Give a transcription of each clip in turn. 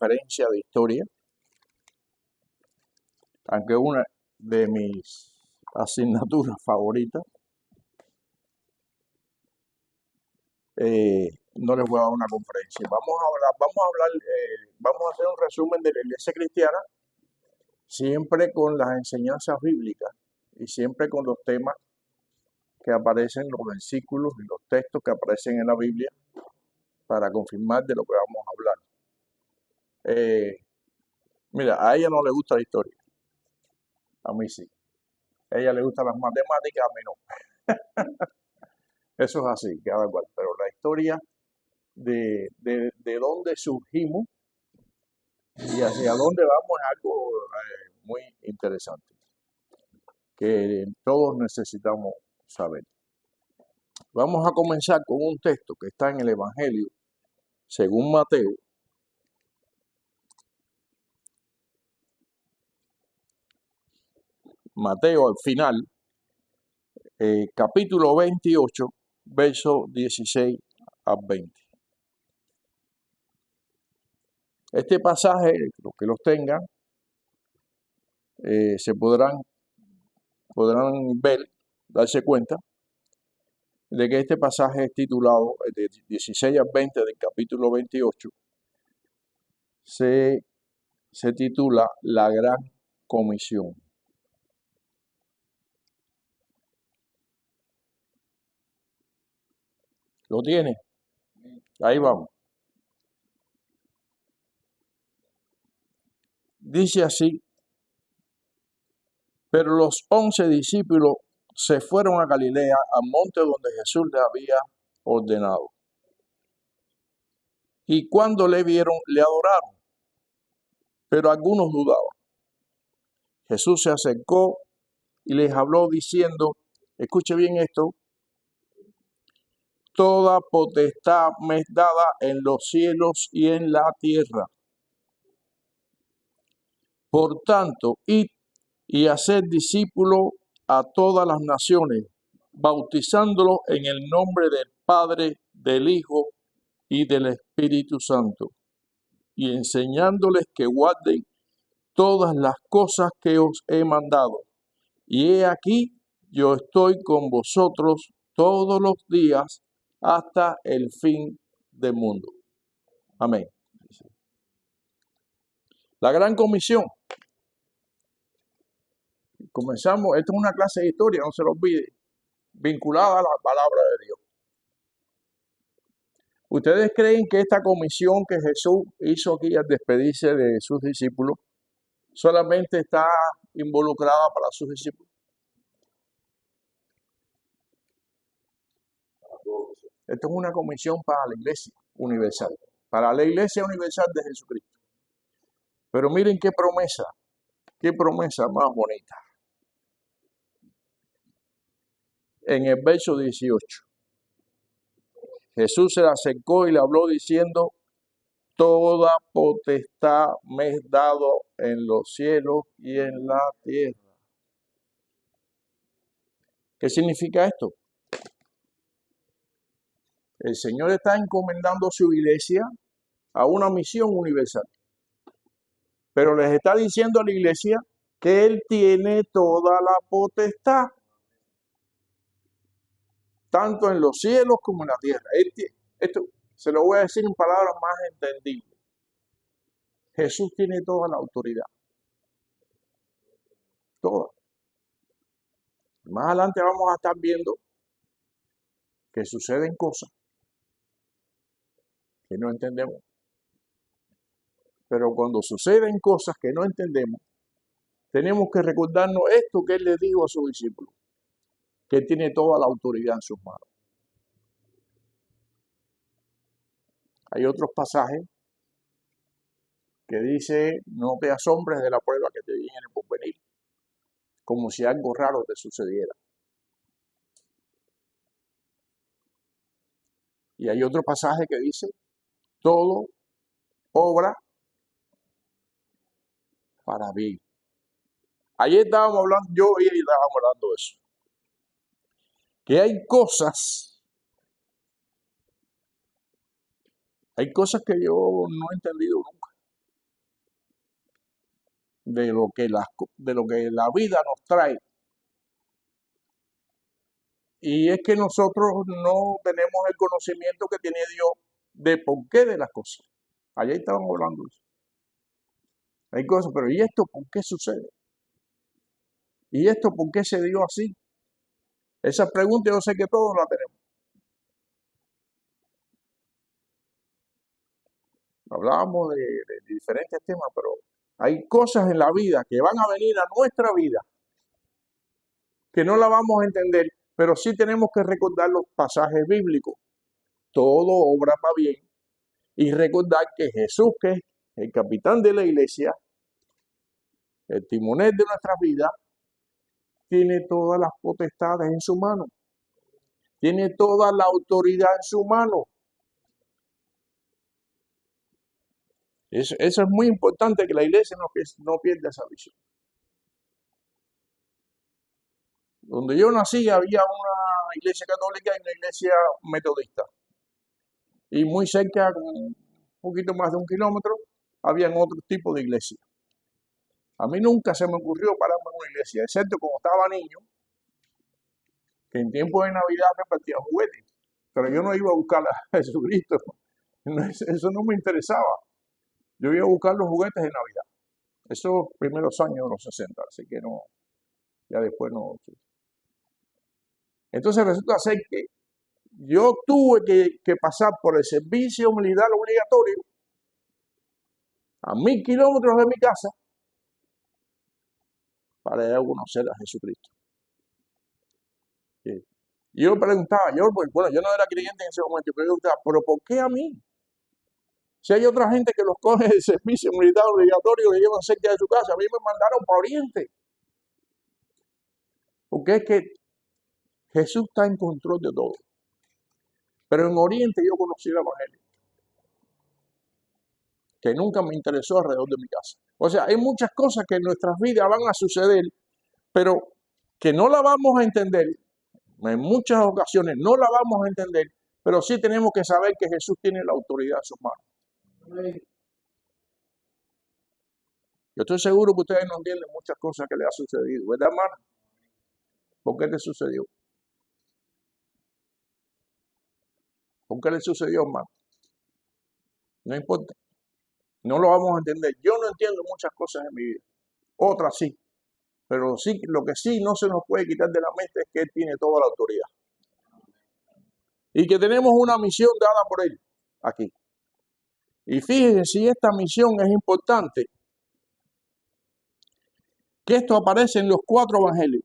conferencia de historia, aunque es una de mis asignaturas favoritas. No les voy a dar una conferencia. Vamos a hacer un resumen de la Iglesia cristiana, siempre con las enseñanzas bíblicas y siempre con los temas que aparecen, los versículos y los textos que aparecen en la Biblia para confirmar de lo que vamos a hablar. Mira, a ella no le gusta la historia, a mí sí. A ella le gustan las matemáticas, a mí no. Eso es así, cada cual. Pero la historia de dónde surgimos y hacia dónde vamos es algo muy interesante, que todos necesitamos saber. Vamos a comenzar con un texto que está en el Evangelio según Mateo. Mateo al final, capítulo 28, versos 16 a 20. Este pasaje, los que los tengan, se podrán ver, darse cuenta de que este pasaje es titulado, de 16 a 20 del capítulo 28, se titula La Gran Comisión. ¿Lo tiene? Ahí vamos. Dice así: pero los 11 discípulos se fueron a Galilea, al monte donde Jesús les había ordenado. Y cuando le vieron, le adoraron, pero algunos dudaban. Jesús se acercó y les habló diciendo, escuche bien esto: toda potestad me es dada en los cielos y en la tierra. Por tanto, id y haced discípulos a todas las naciones, bautizándolos en el nombre del Padre, del Hijo y del Espíritu Santo, y enseñándoles que guarden todas las cosas que os he mandado. Y he aquí, yo estoy con vosotros todos los días hasta el fin del mundo. Amén. La Gran Comisión. Comenzamos, esto es una clase de historia, no se lo olvide, vinculada a la palabra de Dios. ¿Ustedes creen que esta comisión que Jesús hizo aquí al despedirse de sus discípulos solamente está involucrada para sus discípulos? Esto es una comisión para la Iglesia universal, para la Iglesia universal de Jesucristo. Pero miren qué promesa más bonita. En el verso 18, Jesús se le acercó y le habló diciendo, toda potestad me es dado en los cielos y en la tierra. ¿Qué significa esto? El Señor está encomendando su iglesia a una misión universal, pero les está diciendo a la iglesia que Él tiene toda la potestad, tanto en los cielos como en la tierra. Esto se lo voy a decir en palabras más entendibles. Jesús tiene toda la autoridad. Toda. Más adelante vamos a estar viendo que suceden cosas que no entendemos. Pero cuando suceden cosas que no entendemos, tenemos que recordarnos esto que Él le dijo a sus discípulos, que Él tiene toda la autoridad en sus manos. Hay otros pasajes que dice, no te asombres de la prueba que te viene por venir, como si algo raro te sucediera. Y hay otro pasaje que dice, todo obra para bien. Ayer estábamos hablando, yo y ella estábamos hablando de eso, que hay cosas que yo no he entendido nunca. de lo que la vida nos trae. Y es que nosotros no tenemos el conocimiento que tiene Dios de por qué de las cosas. Allá estaban hablando de eso. Hay cosas, pero ¿y esto por qué sucede? ¿Y esto por qué se dio así? Esa pregunta yo sé que todos la tenemos. Hablábamos de diferentes temas, pero hay cosas en la vida que van a venir a nuestra vida que no la vamos a entender, pero sí tenemos que recordar los pasajes bíblicos. Todo obra para bien. Y recordar que Jesús, que es el capitán de la iglesia, el timonel de nuestra vida, tiene todas las potestades en su mano. Tiene toda la autoridad en su mano. Eso es muy importante, que la iglesia no pierda esa visión. Donde yo nací había una iglesia católica y una iglesia metodista. Y muy cerca, un poquito más de 1 kilómetro, habían otro tipo de iglesia. A mí nunca se me ocurrió pararme en una iglesia, excepto cuando estaba niño, que en tiempo de Navidad repartían juguetes. Pero yo no iba a buscar a Jesucristo. Eso no me interesaba. Yo iba a buscar los juguetes de Navidad. Esos primeros años de los 60, así que no, ya después no. Entonces resulta ser que yo tuve que pasar por el servicio militar obligatorio a 1000 kilómetros de mi casa para ir a conocer a Jesucristo. Sí. Y yo preguntaba, yo no era creyente en ese momento, yo preguntaba, ¿pero por qué a mí? Si hay otra gente que los coge de servicio militar obligatorio, que llevan cerca de su casa, a mí me mandaron para Oriente. Porque es que Jesús está en control de todo. Pero en Oriente yo conocí el Evangelio, que nunca me interesó alrededor de mi casa. O sea, hay muchas cosas que en nuestras vidas van a suceder, pero que no la vamos a entender. En muchas ocasiones no la vamos a entender, pero sí tenemos que saber que Jesús tiene la autoridad en sus manos. Yo estoy seguro que ustedes no entienden muchas cosas que le ha sucedido, ¿verdad, hermano? ¿Por qué le sucedió? ¿Por qué le sucedió, hermano? No importa. No lo vamos a entender. Yo no entiendo muchas cosas en mi vida. Otras sí. Pero sí, lo que sí no se nos puede quitar de la mente es que Él tiene toda la autoridad. Y que tenemos una misión dada por Él aquí. Y fíjense si esta misión es importante, que esto aparece en los 4 evangelios.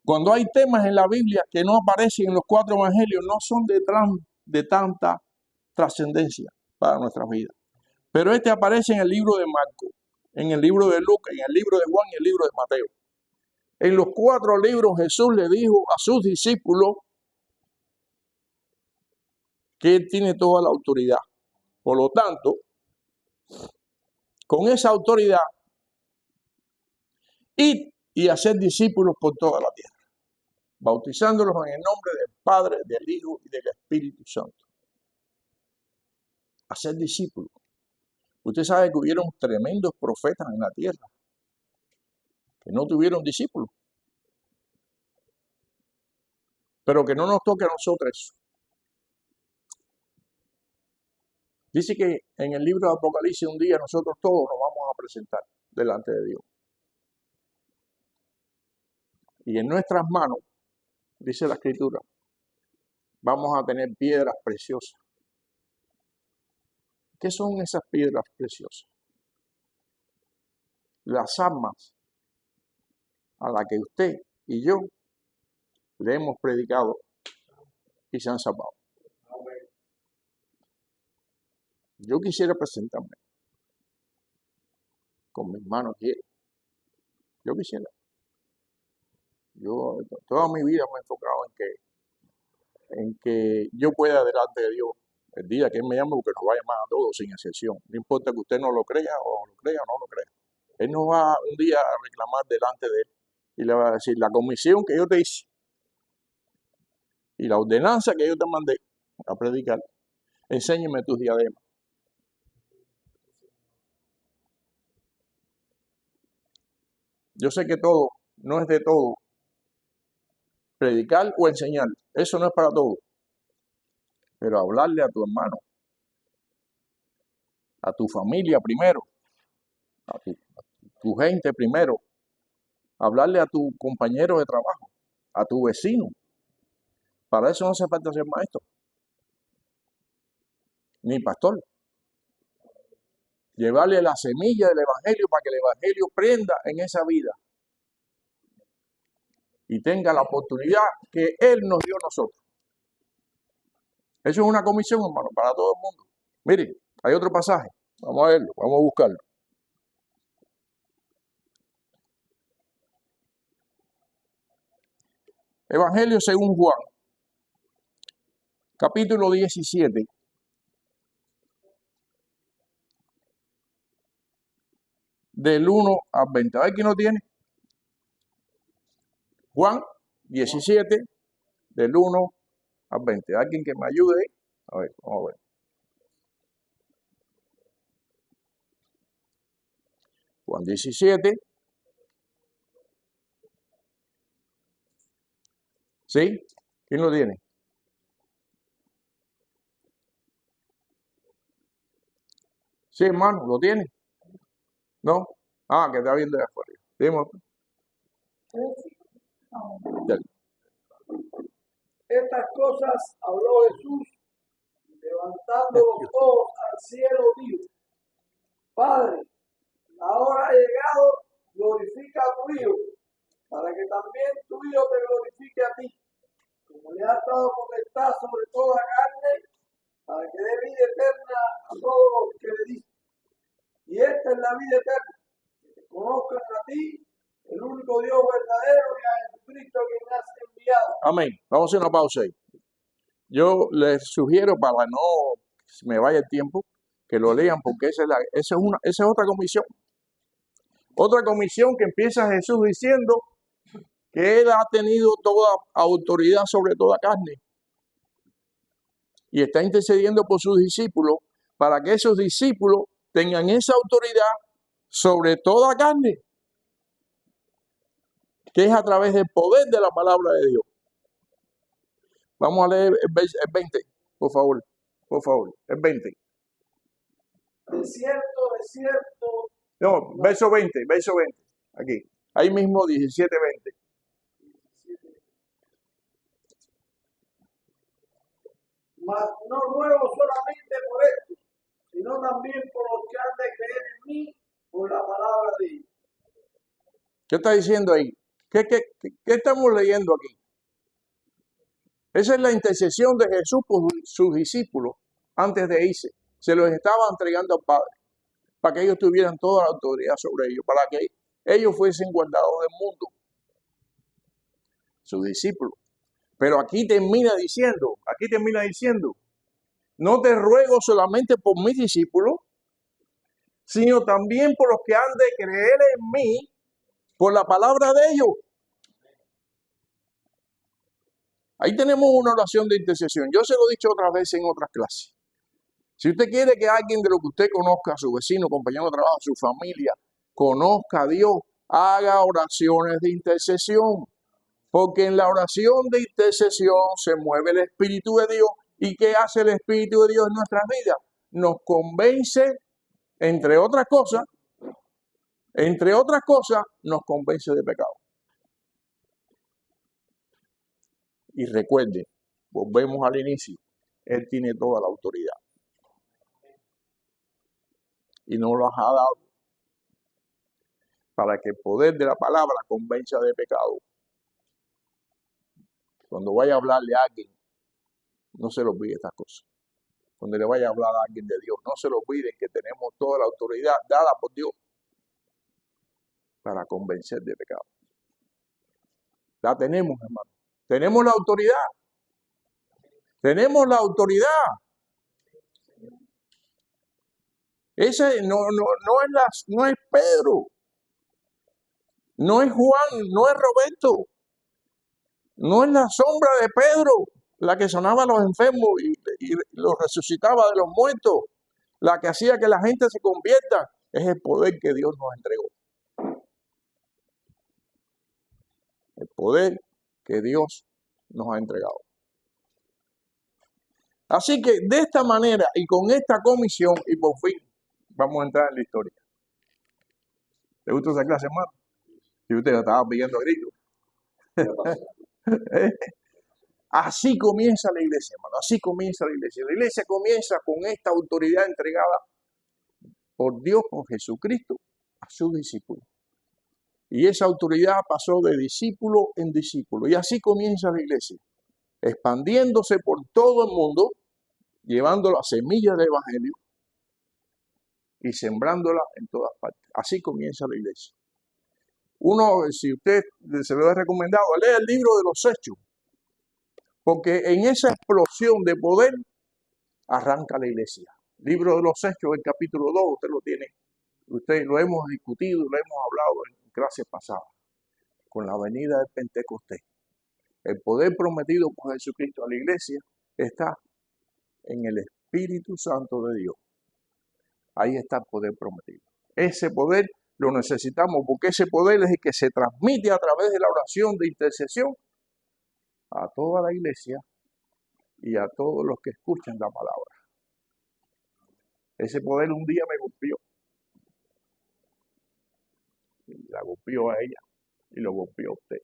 Cuando hay temas en la Biblia que no aparecen en los 4 evangelios, no son de tanta trascendencia para nuestras vidas. Pero este aparece en el libro de Marcos, en el libro de Lucas, en el libro de Juan y el libro de Mateo. En los 4 libros Jesús le dijo a sus discípulos que Él tiene toda la autoridad. Por lo tanto, con esa autoridad, id y hacer discípulos por toda la tierra, bautizándolos en el nombre del Padre, del Hijo y del Espíritu Santo. Hacer discípulos. Usted sabe que hubieron tremendos profetas en la tierra que no tuvieron discípulos. Pero que no nos toque a nosotros eso. Dice que en el libro de Apocalipsis un día nosotros todos nos vamos a presentar delante de Dios. Y en nuestras manos, dice la Escritura, vamos a tener piedras preciosas. ¿Qué son esas piedras preciosas? Las almas a las que usted y yo le hemos predicado y se han salvado. Yo quisiera presentarme con mi hermano aquí. Yo quisiera. Yo toda mi vida me he enfocado en que yo pueda delante de Dios el día que Él me llame, porque nos va a llamar a todos sin excepción. No importa que usted no lo crea o no lo crea. Él nos va un día a reclamar delante de Él y le va a decir, la comisión que yo te hice y la ordenanza que yo te mandé a predicar, enséñeme tus diademas. Yo sé que todo, no es de todo, predicar o enseñar, eso no es para todo, pero hablarle a tu hermano, a tu familia primero, a tu gente primero, hablarle a tu compañero de trabajo, a tu vecino. Para eso no hace falta ser maestro, ni pastor. Llevarle la semilla del evangelio para que el evangelio prenda en esa vida y tenga la oportunidad que Él nos dio a nosotros. Eso es una comisión, hermano, para todo el mundo. Miren, hay otro pasaje. Vamos a verlo, vamos a buscarlo. Evangelio según Juan, capítulo 17. Del 1 al 20. A ver quién lo tiene. Juan 17, del 1 al 20. ¿Alguien que me ayude? A ver, vamos a ver. Juan 17. ¿Sí? ¿Quién lo tiene? Sí, hermano, ¿lo tiene? ¿No? Ah, que está viendo de afuera. Dime. Dale. Estas cosas habló Jesús, levantando los ojos al cielo, dijo: Padre, la hora ha llegado, glorifica a tu Hijo, para que también tu Hijo te glorifique a ti, como le has dado potestad sobre toda carne, para que dé vida eterna a todos los que le diste. Y esta es la vida eterna, que te conozcan a ti, el único Dios verdadero, y a Jesucristo que me has enviado. Amén. Vamos a hacer una pausa ahí. Yo les sugiero, para no se me vaya el tiempo, que lo lean, porque esa es otra comisión. Otra comisión que empieza Jesús diciendo que Él ha tenido toda autoridad sobre toda carne. Y está intercediendo por sus discípulos para que esos discípulos tengan esa autoridad sobre toda carne, que es a través del poder de la palabra de Dios. Vamos a leer el 20, por favor, el 20. De cierto, No, verso 20, aquí. Ahí mismo 17, 20. Mas no ruego solamente por esto, sino también por los que han de creer en mí por la palabra de Dios. ¿Qué está diciendo ahí? ¿Qué estamos leyendo aquí? Esa es la intercesión de Jesús por sus discípulos antes de irse. Se los estaba entregando al Padre para que ellos tuvieran toda la autoridad sobre ellos, para que ellos fuesen guardados del mundo, sus discípulos. Pero aquí termina diciendo, no te ruego solamente por mis discípulos, sino también por los que han de creer en mí por la palabra de ellos. Ahí tenemos una oración de intercesión. Yo se lo he dicho otras veces en otras clases. Si usted quiere que alguien de lo que usted conozca, su vecino, compañero de trabajo, su familia, conozca a Dios, haga oraciones de intercesión. Porque en la oración de intercesión se mueve el Espíritu de Dios. ¿Y qué hace el Espíritu de Dios en nuestras vidas? Nos convence, entre otras cosas, nos convence de pecado. Y recuerde, volvemos al inicio, Él tiene toda la autoridad. Y nos lo ha dado para que el poder de la palabra convenza de pecado. Cuando vaya a hablarle a alguien, no se le olvide estas cosas. Cuando le vaya a hablar a alguien de Dios, no se lo olviden que tenemos toda la autoridad dada por Dios para convencer de pecado. La tenemos, hermano. Tenemos la autoridad. Tenemos la autoridad. Ese no es Pedro, no es Juan, no es Roberto, no es la sombra de Pedro la que sonaba a los enfermos y los resucitaba de los muertos, la que hacía que la gente se convierta. Es el poder que Dios nos entregó. El poder que Dios nos ha entregado. Así que de esta manera y con esta comisión, y por fin vamos a entrar en la historia. ¿Te gusta esa clase, hermano? Si usted la estaba pidiendo a gritos. Así comienza la iglesia, hermano. Así comienza la iglesia. La iglesia comienza con esta autoridad entregada por Dios, por Jesucristo, a sus discípulos. Y esa autoridad pasó de discípulo en discípulo. Y así comienza la iglesia, expandiéndose por todo el mundo, llevando la semilla del evangelio y sembrándola en todas partes. Así comienza la iglesia. Uno, si usted se lo ha recomendado, lea el libro de los Hechos, porque en esa explosión de poder arranca la iglesia. Libro de los Hechos, el capítulo 2, usted lo tiene, usted lo hemos discutido, lo hemos hablado en clases pasadas, con la venida del Pentecostés. El poder prometido por Jesucristo a la iglesia está en el Espíritu Santo de Dios. Ahí está el poder prometido. Ese poder lo necesitamos porque ese poder es el que se transmite a través de la oración de intercesión a toda la iglesia y a todos los que escuchan la palabra. Ese poder un día me golpeó. Y la golpeó a ella y lo golpeó a usted.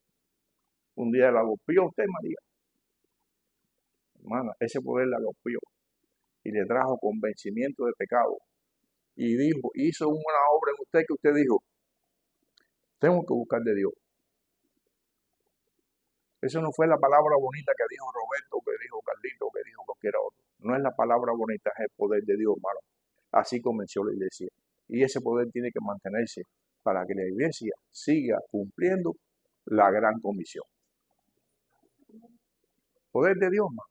Un día la golpeó a usted, María. Hermana, ese poder la golpeó y le trajo convencimiento de pecado. Y dijo, hizo una obra en usted que usted dijo, tengo que buscar de Dios. Eso no fue la palabra bonita que dijo Roberto, que dijo Carlito, que dijo cualquiera otro. No es la palabra bonita, es el poder de Dios, hermano. Así comenzó la iglesia. Y ese poder tiene que mantenerse para que la iglesia siga cumpliendo la gran comisión. Poder de Dios, hermano,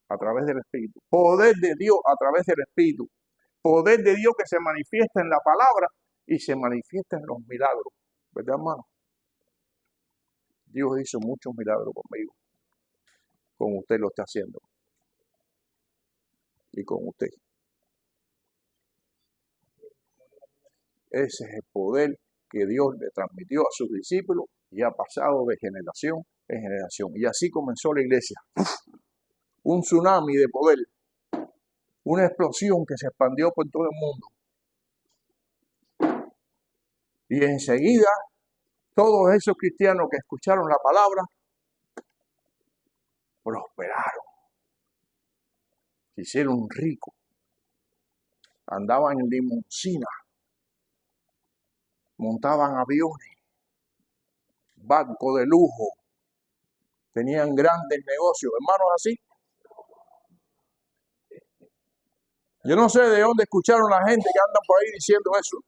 a través del Espíritu. Poder de Dios a través del Espíritu. Poder de Dios que se manifiesta en la palabra y se manifiesta en los milagros. ¿Verdad, hermano? Dios hizo muchos milagros conmigo. Con usted lo está haciendo. Y con usted. Ese es el poder que Dios le transmitió a sus discípulos y ha pasado de generación en generación. Y así comenzó la iglesia. Un tsunami de poder. Una explosión que se expandió por todo el mundo. Y enseguida, todos esos cristianos que escucharon la palabra, prosperaron. Se hicieron ricos. Andaban en limusina. Montaban aviones. Barcos de lujo. Tenían grandes negocios. Hermanos, así. Yo no sé de dónde escucharon la gente que anda por ahí diciendo eso.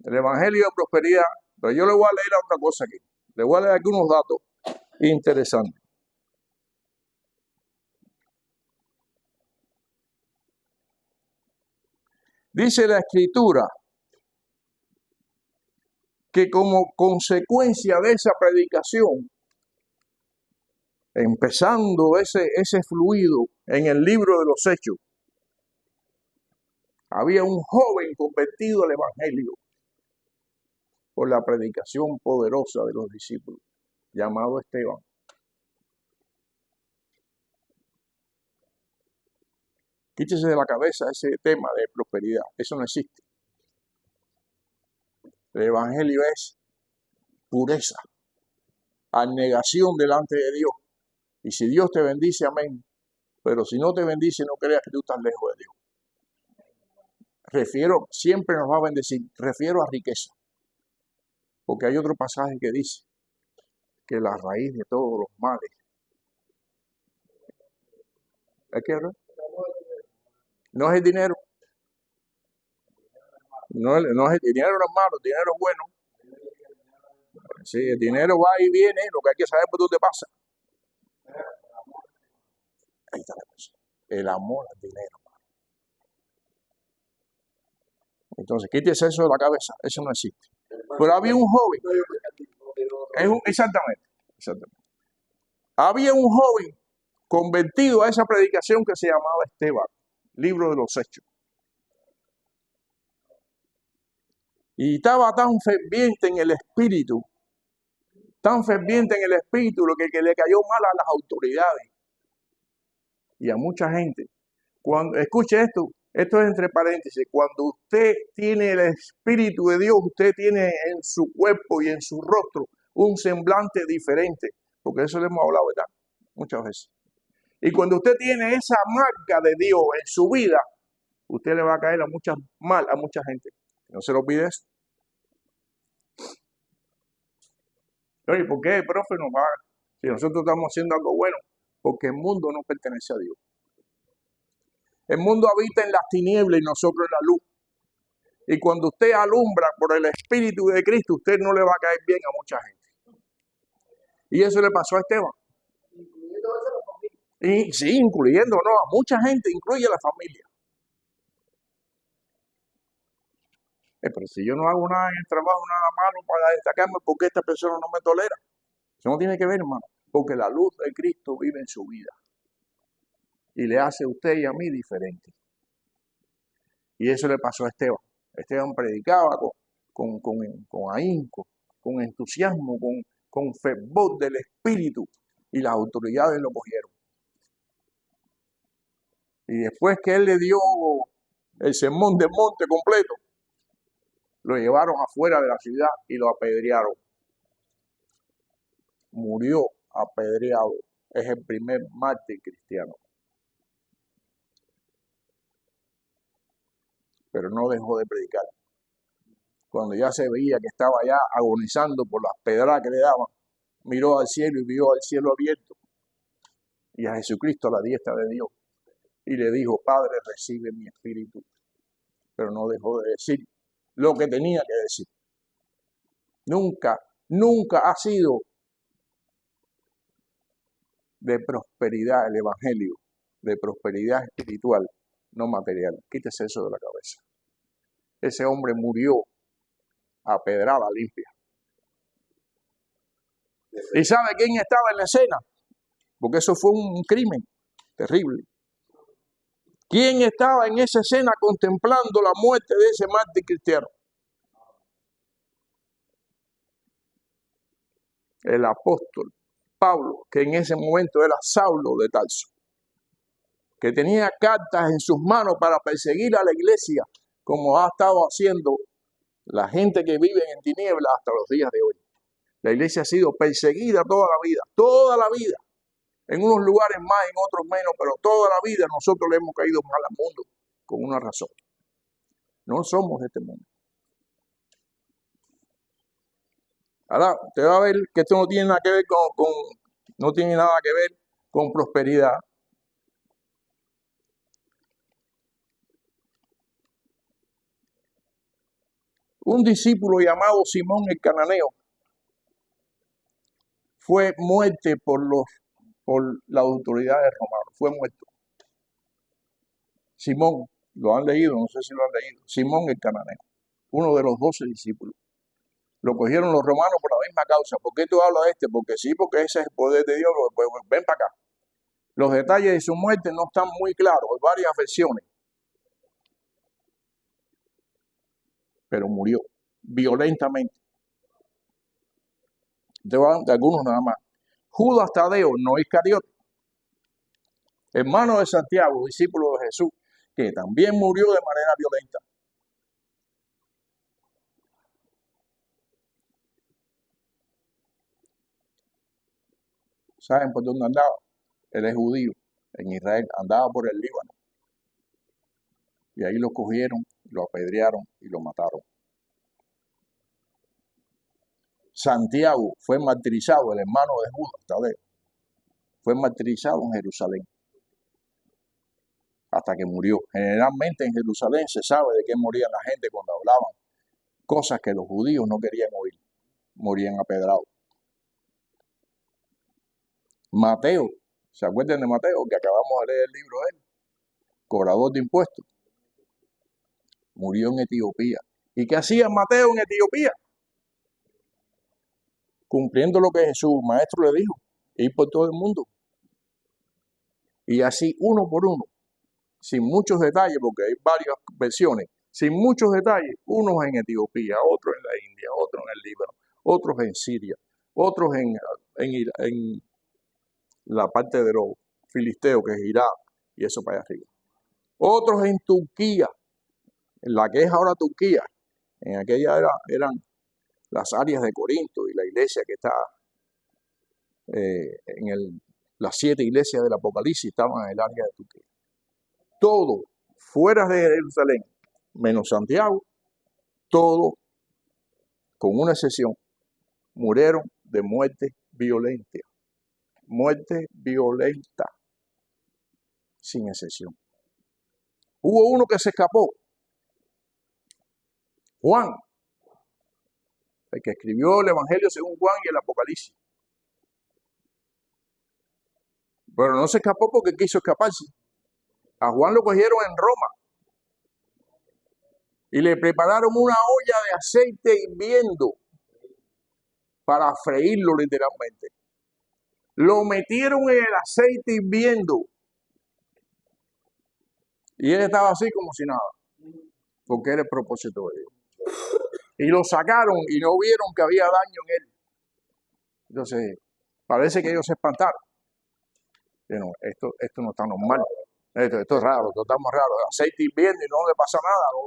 El evangelio de prosperidad. Pero yo le voy a leer otra cosa aquí. Le voy a leer aquí unos datos interesantes. Dice la Escritura que como consecuencia de esa predicación, empezando ese fluido en el libro de los Hechos, había un joven convertido al evangelio por la predicación poderosa de los discípulos, llamado Esteban. Quítese de la cabeza ese tema de prosperidad. Eso no existe. El evangelio es pureza, abnegación delante de Dios. Y si Dios te bendice, amén. Pero si no te bendice, no creas que tú estás lejos de Dios. Siempre nos va a bendecir. Refiero a riqueza. Porque hay otro pasaje que dice que la raíz de todos los males es que no es el dinero. No es el dinero, no es malo, el dinero es bueno. Sí, el dinero va y viene, lo que hay que saber por dónde pasa. Ahí está la cosa. El amor al dinero. Entonces, quítese eso de la cabeza, eso no existe. Pero había un joven. Exactamente. Había un joven convertido a esa predicación que se llamaba Esteban, libro de los Hechos. Y estaba tan ferviente en el espíritu tan ferviente en el espíritu, lo que le cayó mal a las autoridades y a mucha gente. Cuando escuche esto es entre paréntesis, cuando usted tiene el espíritu de Dios, usted tiene en su cuerpo y en su rostro un semblante diferente, porque eso le hemos hablado, ¿verdad? Muchas veces. Y cuando usted tiene esa marca de Dios en su vida, usted le va a caer mal a mucha gente. No se lo olvide eso. Oye, ¿por qué el profe nos va a... Si nosotros estamos haciendo algo bueno? Porque el mundo no pertenece a Dios. El mundo habita en las tinieblas y nosotros en la luz. Y cuando usted alumbra por el Espíritu de Cristo, usted no le va a caer bien a mucha gente. Y eso le pasó a Esteban. Y sí, incluyendo, no, a mucha gente, incluye a la familia. Pero si yo no hago nada en el trabajo, nada malo para destacarme, ¿por qué esta persona no me tolera? Eso no tiene que ver, hermano, porque la luz de Cristo vive en su vida. Y le hace a usted y a mí diferente. Y eso le pasó a Esteban. Esteban predicaba con ahínco, con entusiasmo, con fervor del Espíritu. Y las autoridades lo cogieron. Y después que él le dio el sermón del monte completo, lo llevaron afuera de la ciudad y lo apedrearon. Murió apedreado. Es el primer mártir cristiano. Pero no dejó de predicar. Cuando ya se veía que estaba ya agonizando por las pedradas que le daban, miró al cielo y vio al cielo abierto y a Jesucristo a la diestra de Dios. Y le dijo, Padre, recibe mi espíritu. Pero no dejó de decir lo que tenía que decir. Nunca ha sido de prosperidad el evangelio, de prosperidad espiritual, no material. Quítese eso de la cabeza. Ese hombre murió a pedrada limpia. ¿Y sabe quién estaba en la escena? Porque eso fue un crimen terrible. ¿Quién estaba en esa escena contemplando la muerte de ese mártir cristiano? El apóstol Pablo, que en ese momento era Saulo de Tarso, que tenía cartas en sus manos para perseguir a la iglesia, como ha estado haciendo la gente que vive en tinieblas hasta los días de hoy. La iglesia ha sido perseguida toda la vida, en unos lugares más, en otros menos, pero toda la vida nosotros le hemos caído mal al mundo, con una razón. No somos de este mundo. Ahora, usted va a ver que esto no tiene nada que ver no tiene nada que ver con prosperidad. Un discípulo llamado Simón el Cananeo fue muerto por las autoridades romanas. Fue muerto. Simón, lo han leído, no sé si lo han leído. Simón el Cananeo, uno de los 12 discípulos. Lo cogieron los romanos por la misma causa. ¿Por qué tú hablas de este? Porque sí, porque ese es el poder de Dios. Pues, ven para acá. Los detalles de su muerte no están muy claros. Hay varias versiones. Pero murió violentamente. De algunos nada más. Judas Tadeo, no Iscariote, hermano de Santiago, discípulo de Jesús, que también murió de manera violenta. ¿Saben por dónde andaba? Él es judío, en Israel, andaba por el Líbano. Y ahí lo cogieron, lo apedrearon y lo mataron. Santiago fue martirizado, el hermano de Judas Tadeo, fue martirizado en Jerusalén hasta que murió. Generalmente en Jerusalén se sabe de qué morían la gente cuando hablaban cosas que los judíos no querían oír. Morían apedrados. Mateo, ¿se acuerdan de Mateo? Que acabamos de leer el libro de él. Cobrador de impuestos. Murió en Etiopía. ¿Y qué hacía Mateo en Etiopía? Cumpliendo lo que su maestro le dijo. Ir por todo el mundo. Y así uno por uno. Sin muchos detalles, porque hay varias versiones. Sin muchos detalles. Unos en Etiopía, otros en la India, otros en el Líbano, otros en Siria, otros en la parte de los filisteos, que es Irak, y eso para allá arriba. Otros en Turquía, en la que es ahora Turquía. En aquella eran las áreas de Corinto y la iglesia que está las 7 iglesias del Apocalipsis estaban en el área de Turquía. Todo fuera de Jerusalén, menos Santiago, todo, con una excepción, murieron de muerte violenta. Muerte violenta, sin excepción. Hubo uno que se escapó, Juan, el que escribió el Evangelio según Juan y el Apocalipsis. Pero no se escapó porque quiso escaparse. A Juan lo cogieron en Roma y le prepararon una olla de aceite hirviendo para freírlo literalmente. Lo metieron en el aceite hirviendo y él estaba así como si nada, porque era el propósito de Dios. Y lo sacaron y no vieron que había daño en él. Entonces, parece que ellos se espantaron. Pero esto no está normal. Esto es raro, esto está muy raro. El aceite hirviendo y no le pasa nada. No.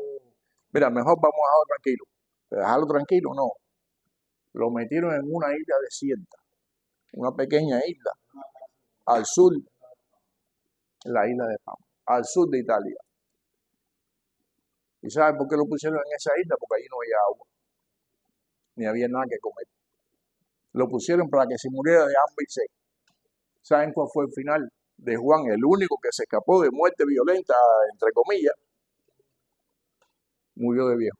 Mira, mejor vamos a dejarlo tranquilo. ¿Dejarlo tranquilo? No. Lo metieron en una isla desierta. Una pequeña isla. Al sur. La isla de Fama. Al sur de Italia. ¿Y saben por qué lo pusieron en esa isla? Porque allí no había agua. Ni había nada que comer. Lo pusieron para que se muriera de hambre y sed. ¿Saben cuál fue el final de Juan? El único que se escapó de muerte violenta, entre comillas, murió de viejo.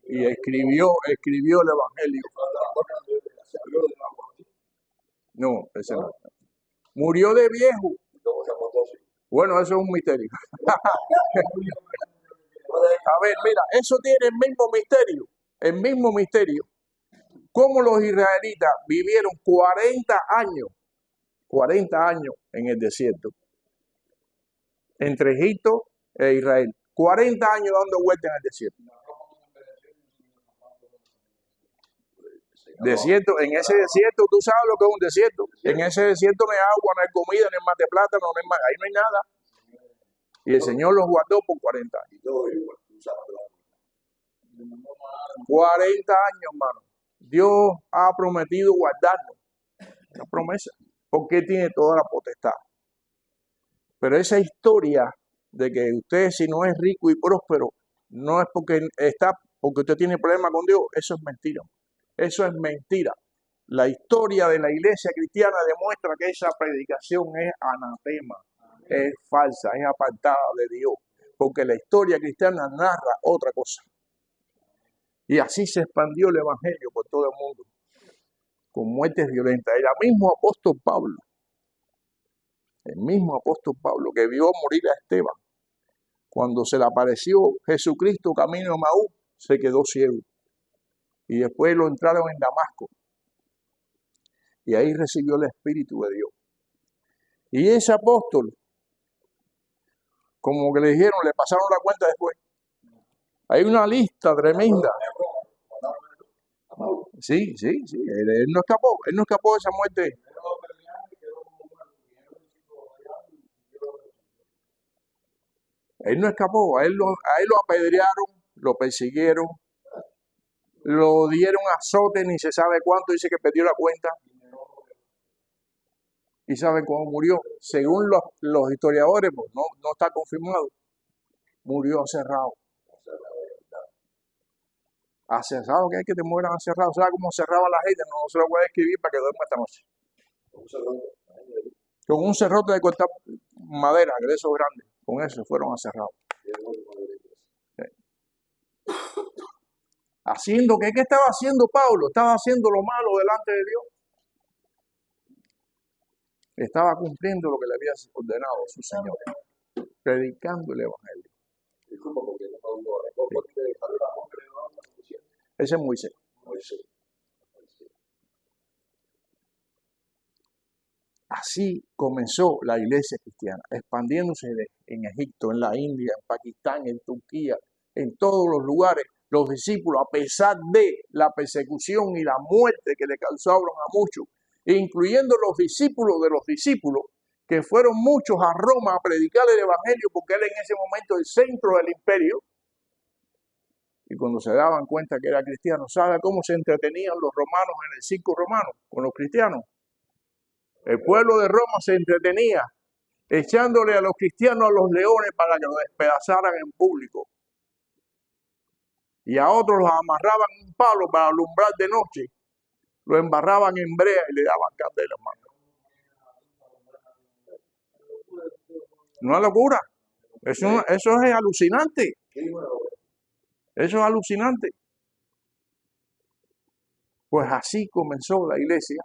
Y escribió el Evangelio. No, ese no. Murió de viejo. Bueno, eso es un misterio. A ver, mira, eso tiene el mismo misterio. El mismo misterio. Cómo los israelitas vivieron 40 años en el desierto, entre Egipto e Israel. 40 años dando vueltas en el desierto. Desierto, en ese desierto, tú sabes lo que es un desierto. En ese desierto no hay agua, no hay comida, no hay más de plátano, no hay más, ahí no hay nada. Y el Señor los guardó por 40 años. 40 años, hermano. Dios ha prometido guardarnos. Una promesa. Porque tiene toda la potestad. Pero esa historia de que usted, si no es rico y próspero, no es porque usted tiene problemas con Dios, eso es mentira. Eso es mentira. La historia de la iglesia cristiana demuestra que esa predicación es anatema, es falsa, es apartada de Dios, porque la historia cristiana narra otra cosa. Y así se expandió el Evangelio por todo el mundo, con muertes violentas. El mismo apóstol Pablo, que vio morir a Esteban, cuando se le apareció Jesucristo camino a Maús, se quedó ciego. Y después lo entraron en Damasco. Y ahí recibió el Espíritu de Dios. Y ese apóstol, como que le dijeron, le pasaron la cuenta después. Hay una lista tremenda. Sí. Él no escapó de esa muerte. Él no escapó. A él lo apedrearon, lo persiguieron, lo dieron azote, ni se sabe cuánto, dice que perdió la cuenta. ¿Y saben cómo murió? Según los historiadores, pues no está confirmado. Murió aserrado. Aserrado, que hay que te mueran aserrado. ¿Sabes cómo cerraba la gente? No se lo voy a escribir para que duerma esta noche. Con un cerrote de cortar madera, de esos grandes. Con eso fueron aserrados. Haciendo, ¿qué estaba haciendo Pablo? Estaba haciendo lo malo delante de Dios. Estaba cumpliendo lo que le había ordenado su Señor, predicando el Evangelio. Ese es Moisés. Así comenzó la iglesia cristiana, expandiéndose en Egipto, en la India, en Pakistán, en Turquía, en todos los lugares los discípulos, a pesar de la persecución y la muerte que le causaron a muchos, incluyendo los discípulos de los discípulos, que fueron muchos a Roma a predicar el evangelio, porque él en ese momento el centro del imperio, y cuando se daban cuenta que era cristiano, ¿sabe cómo se entretenían los romanos en el circo romano con los cristianos? El pueblo de Roma se entretenía echándole a los cristianos a los leones para que los despedazaran en público. Y a otros los amarraban en un palo para alumbrar de noche. Lo embarraban en brea y le daban candela, hermano. No es locura. Eso es alucinante. Eso es alucinante. Pues así comenzó la iglesia.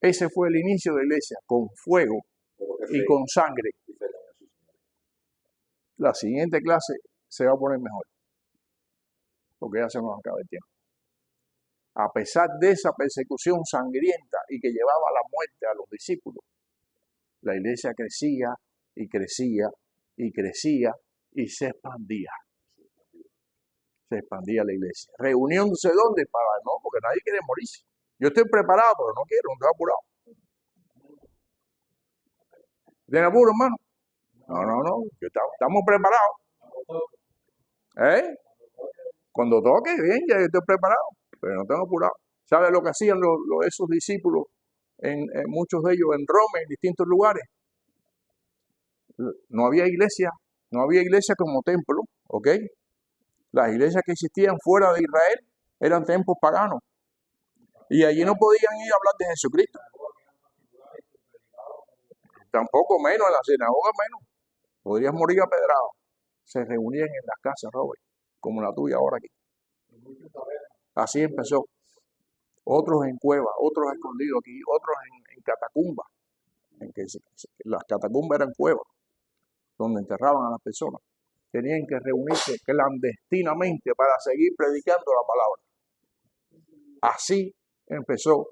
Ese fue el inicio de la iglesia, con fuego y con sangre. La siguiente clase se va a poner mejor, porque ya se nos acaba el tiempo. A pesar de esa persecución sangrienta y que llevaba a la muerte a los discípulos, la iglesia crecía y crecía y crecía y se expandía. Se expandía la iglesia. Reuniéndose ¿dónde? No, porque nadie quiere morirse. Yo estoy preparado, pero no quiero, no estoy apurado. ¿Tiene apuro, hermano? No, estamos preparados. Cuando toque, bien, ya yo estoy preparado, pero no tengo apurado. ¿Sabe lo que hacían esos discípulos, muchos de ellos en Roma, en distintos lugares? No había iglesia como templo, ¿ok? Las iglesias que existían fuera de Israel eran templos paganos. Y allí no podían ir a hablar de Jesucristo. Tampoco menos, en la sinagoga menos. Podrías morir apedrado. Se reunían en las casas, Robert, como la tuya ahora aquí. Así empezó. Otros en cuevas, otros escondidos aquí, otros en catacumbas. Las catacumbas eran cuevas, donde enterraban a las personas. Tenían que reunirse clandestinamente para seguir predicando la palabra. Así empezó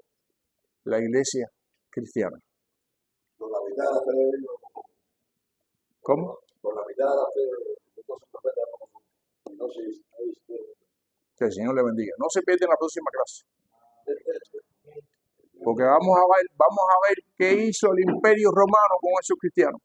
la iglesia cristiana. Con la mitad de la fe, ¿Cómo? Con la mitad de la fe, no sé, Que el Señor le bendiga. No se pierdan la próxima clase. Porque vamos a ver qué hizo el imperio romano con esos cristianos.